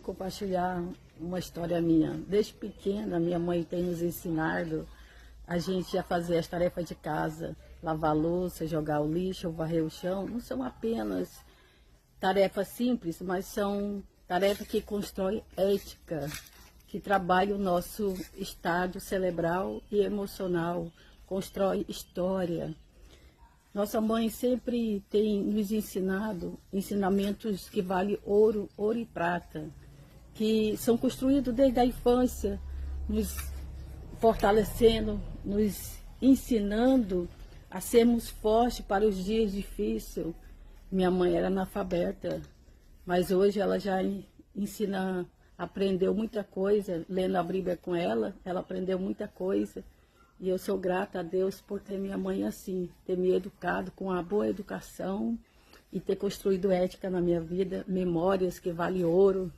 Compartilhar uma história minha. Desde pequena, minha mãe tem nos ensinado a gente a fazer as tarefas de casa, lavar a louça, jogar o lixo, varrer o chão. Não são apenas tarefas simples, mas são tarefas que constroem ética, que trabalham o nosso estado cerebral e emocional, constrói história. Nossa mãe sempre tem nos ensinado ensinamentos que valem ouro, ouro e prata, que são construídos desde a infância, nos fortalecendo, nos ensinando a sermos fortes para os dias difíceis. Minha mãe era analfabeta, mas hoje ela já ensina, aprendeu muita coisa, lendo a Bíblia com ela aprendeu muita coisa. E eu sou grata a Deus por ter minha mãe assim, ter me educado com uma boa educação e ter construído ética na minha vida, memórias que valem ouro.